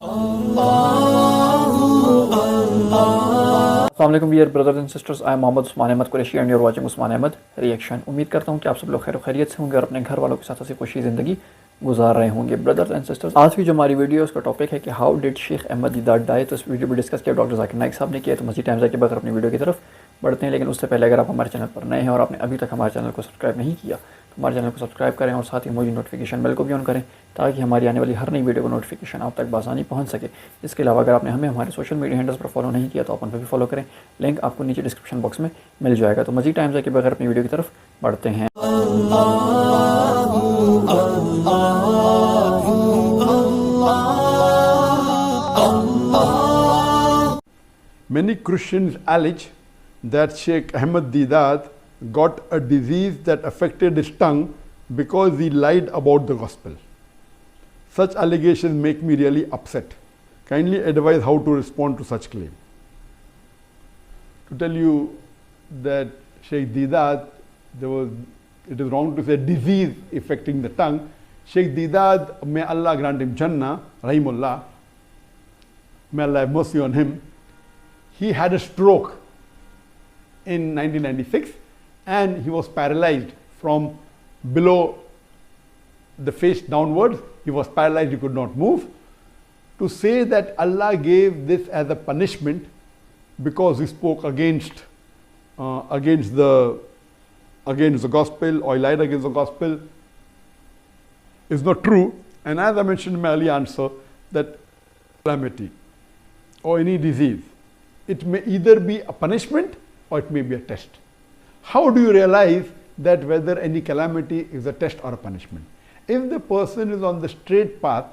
अस्सलाम वालेकुम dear brothers and sisters, I am Mohammad Usman Ahmed Qureshi and you are watching Usman Ahmed reaction. उम्मीद करता हूँ कि आप सब लोग खैर खैरियत से होंगे और अपने घर वालों के साथ हंसी खुशी ज़िंदगी गुजार रहे होंगे। ब्रदर्स एंड सिस्टर्स, आज की जो हमारी वीडियो है उसका टॉपिक है कि how did Sheikh Ahmed Deedat die. तो इस वीडियो में डिस्कस किया डॉक्टर जाकिर नाइक साहब ने किया। तो मज़ीद टाइम के बाद अपनी वीडियो की तरफ बढ़ते हैं, लेकिन उससे पहले अगर आप हमारे चैनल पर नए हैं और आपने अभी तक हमारे चैनल को सब्सक्राइब नहीं किया तो हमारे चैनल को सब्सक्राइब करें और साथ ही मुझे नोटिफिकेशन बेल को भी ऑन करें ताकि हमारी आने वाली हर नई वीडियो को नोटिफिकेशन आप तक बआसानी पहुंच सके। इसके अलावा अगर आपने हमें हमारे सोशल मीडिया हैंडल्स पर फॉलो नहीं किया तो आप उन पर भी फॉलो करें, लिंक आपको नीचे डिस्क्रिप्शन बॉक्स में मिल जाएगा। तो मज़ीद टाइम के बगैर अपनी वीडियो की तरफ बढ़ते हैं। Many Christians allege that Shiekh Ahmed Deedat got a disease that affected his tongue because he lied about the gospel. Such allegations make me really upset. Kindly advise how to respond to such claim. To tell you that Sheikh Deedat, it is wrong to say disease affecting the tongue. Sheikh Deedat, may Allah grant him Jannah, Rahimullah, may Allah have mercy on him. He had a stroke in 1996 and he was paralyzed from below the face downwards. He was paralyzed, he could not move. To say that Allah gave this as a punishment because he spoke against the gospel or he lied against the gospel is not true. And as I mentioned in my earlier answer, that calamity or any disease, it may either be a punishment or it may be a test. How do you realize that whether any calamity is a test or a punishment? If the person is on the straight path,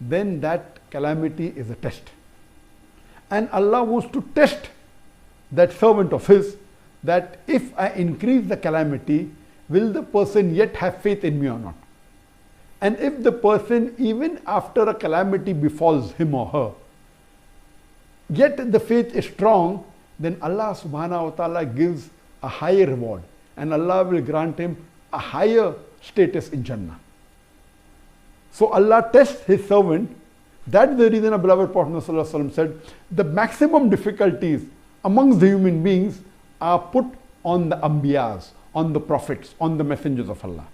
then that calamity is a test. And Allah wants to test that servant of his, that if I increase the calamity, will the person yet have faith in me or not? And if the person, even after a calamity befalls him or her, yet the faith is strong, then Allah subhanahu wa ta'ala gives a higher reward and Allah will grant him a higher status in Jannah. So Allah tests his servant. That's the reason our beloved Prophet ﷺ said, the maximum difficulties amongst the human beings are put on the Ambiyas, on the prophets, on the messengers of Allah,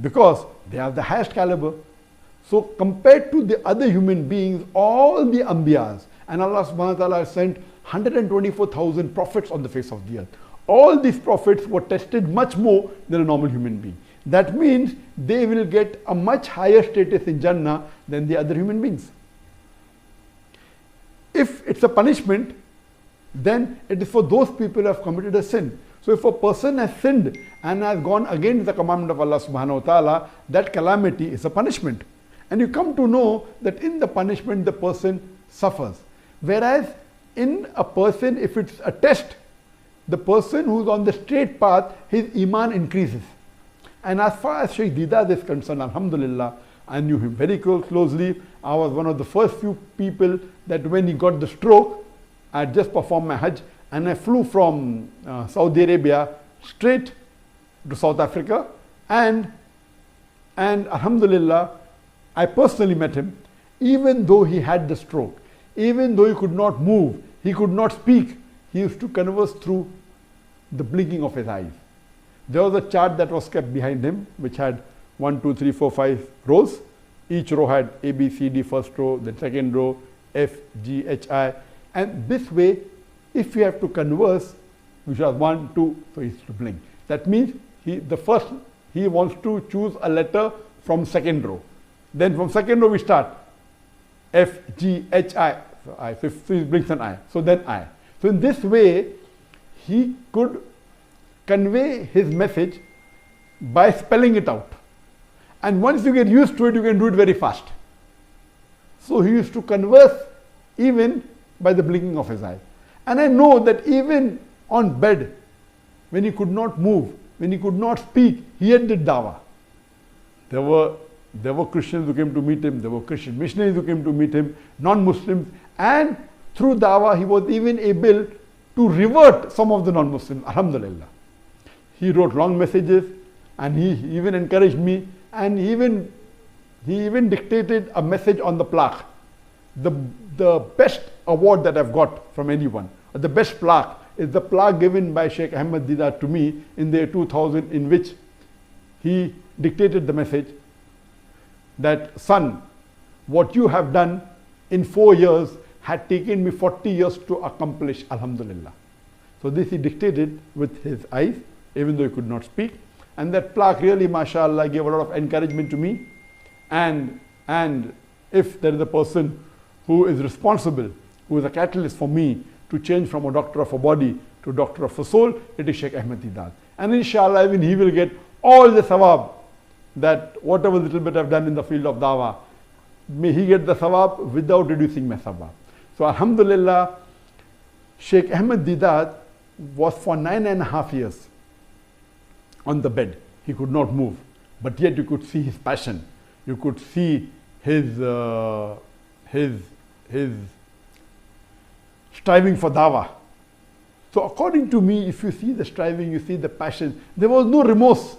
because they have the highest caliber. So compared to the other human beings, all the Ambiyas, and Allah subhanahu wa ta'ala has sent 124,000 prophets on the face of the earth. All these prophets were tested much more than a normal human being. That means they will get a much higher status in Jannah than the other human beings. If it's a punishment, then it is for those people who have committed a sin. So if a person has sinned and has gone against the commandment of Allah subhanahu wa ta'ala, that calamity is a punishment. And you come to know that in the punishment the person suffers. Whereas in a person, if it's a test, the person who's on the straight path, his iman increases. And as far as Sheikh Deedat is concerned, alhamdulillah, I knew him very closely. I was one of the first few people that when he got the stroke, I had just performed my Hajj and I flew from Saudi Arabia straight to South Africa, and alhamdulillah, I personally met him. Even though he had the stroke, even though he could not move, he could not speak, he used to converse through the blinking of his eyes. There was a chart that was kept behind him which had 1, 2, 3, 4, 5 rows. Each row had A, B, C, D, first row, then second row, F, G, H, I. And this way, if you have to converse, which was 1, 2, so he used to blink. That means he wants to choose a letter from second row. Then from second row we start. F, G, H, I. So I. So he blinks an I. So then I. So in this way, he could convey his message by spelling it out. And once you get used to it, you can do it very fast. So he used to converse even by the blinking of his eye. And I know that even on bed, when he could not move, when he could not speak, he had did dawah. There were Christians who came to meet him, there were Christian missionaries who came to meet him, non-Muslims, and through dawah he was even able to revert some of the non-Muslims, alhamdulillah. He wrote long messages and he even encouraged me, and he even dictated a message on the plaque the best award that I've got from anyone, the best plaque, is the plaque given by Shiekh Ahmed Deedat to me in the year 2000, in which he dictated the message that, son, what you have done in 4 years had taken me 40 years to accomplish, alhamdulillah. So this he dictated with his eyes, even though he could not speak. And that plaque really, mashallah, gave a lot of encouragement to me. And if there is a person who is responsible, who is a catalyst for me to change from a doctor of a body to doctor of a soul, it is Shiekh Ahmed Deedat. And inshallah, even he will get all the thawab, that whatever little bit I've done in the field of dawah, may he get the thawab without reducing my thawab. So alhamdulillah, Shiekh Ahmed Deedat was for 9.5 years on the bed. He could not move, but yet you could see his passion. You could see his striving for dawah. So according to me, if you see the striving, you see the passion, there was no remorse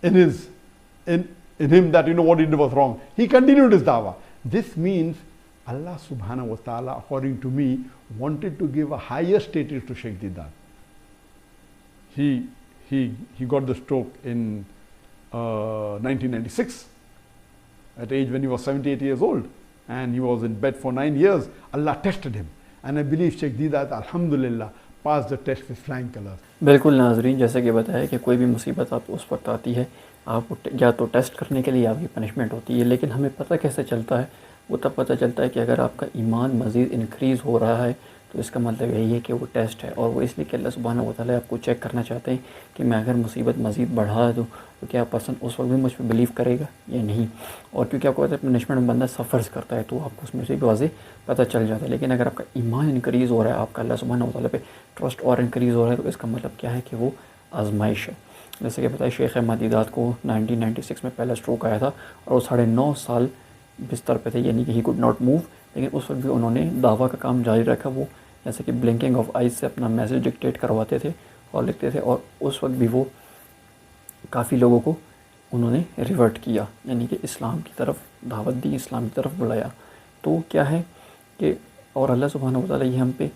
in him that, what he did was wrong. He continued his dawah. This means Allah subhanahu wa ta'ala, according to me, wanted to give a higher status to Shiekh Deedat. He got the stroke in 1996, at age when he was 78 years old, and he was in bed for 9 years. Allah tested him, and I believe Shiekh Deedat, alhamdulillah, passed the test with flying colors. बिल्कुल नाजरीन, जैसे कि बताया कि कोई भी मुसीबत आप उस वक्त आती है, आपको या तो टेस्ट करने के लिए आपकी पनिशमेंट होती है, लेकिन हमें पता कैसे चलता है, वो तब पता चलता है कि अगर आपका ईमान मज़ीद इंक्रीज़ हो रहा है तो इसका मतलब यही है कि वो टेस्ट है। और वो इसलिए कि अल्लाह सुब्हानहू व तआला आपको चेक करना चाहते हैं कि मैं अगर मुसीबत मज़ीद बढ़ा दूँ तो क्या पर्सन उस वक्त भी मुझ पर बिलीव करेगा या नहीं। और क्योंकि आपको पता है पनिशमेंट में बंदा सफ़र्स करता है तो आपको उसमें से भी वाज़ेह पता चल जाता है। लेकिन अगर आपका ईमान इंक्रीज़ हो रहा है, आपका अल्लाह सुब्हानहू व तआला पे ट्रस्ट और इंक्रीज़ हो रहा है, तो इसका मतलब क्या है कि वो आजमाइश है। जैसे कि बताया, शेख अहमद दीदात को 1996 में पहला स्ट्रोक आया था और वो 9.5 साल बिस्तर पे थे, यानी कि ही कुड नॉट मूव। लेकिन उस वक्त भी उन्होंने दावा का काम जारी रखा। वो जैसे कि ब्लिंकिंग ऑफ आइज से अपना मैसेज डिक्टेट करवाते थे और लिखते थे, और उस वक्त भी वो काफ़ी लोगों को उन्होंने रिवर्ट किया, यानी कि इस्लाम की तरफ दावत दी, इस्लाम की तरफ बुलाया। तो क्या है कि और अल्लाह सुब्हानहू व तआला ये हम पे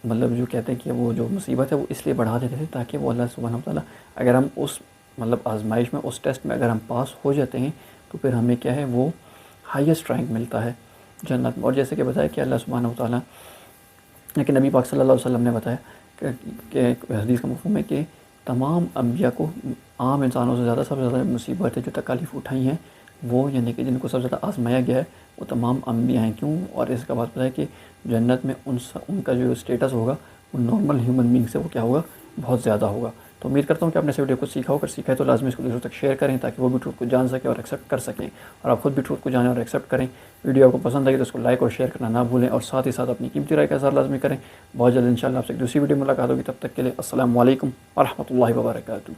मतलब जो कहते हैं कि वो जो मुसीबत है वो इसलिए बढ़ा देते थे ताकि वो अल्लाह सुब्हानहू व तआला, अगर हम उस आजमाइश में, उस टेस्ट में अगर हम पास हो जाते हैं तो फिर हमें क्या है, वो हाईएस्ट रैंक मिलता है जन्नत में। और जैसे कि बताया कि अल्लाह सुब्हानहू व तआला, लेकिन नबी पाक सल्लल्लाहु अलैहि वसल्लम ने बताया कि हदीस का मफ़हूम है कि तमाम अंबिया को आम इंसानों से ज़्यादा सबसे ज़्यादा मुसीबतें जो तकालीफ़ उठाई हैं वो, यानी कि जिनको सबसे ज़्यादा आजमाया गया है, वो तमाम अंबिया हैं। क्यों? और इसका बात पता है कि जन्नत में उनका जो स्टेटस होगा वो नॉर्मल ह्यूमन बींग से वो क्या होगा, बहुत ज़्यादा होगा। तो उम्मीद करता हूँ कि आपने इस वीडियो को सीखा हो। अगर सीखा है तो लाजमी इसको दूसरों तक शेयर करें ताकि वो भी ट्रूथ को जान सकें और एक्सेप्ट कर सकें, और आप खुद भी ट्रूथ को जानें और एक्सेप्ट करें। वीडियो आपको पसंद आई तो उसको लाइक और शेयर करना ना भूलें, और साथ ही साथ अपनी कीमती राय का इज़हार लाजमी करें। बहुत जल्द इंशाअल्लाह आपसे एक दूसरी वीडियो में मुलाकात होगी। तब तक के लिए अस्सलाम वालेकुम व रहमतुल्लाहि व बरकातुहू।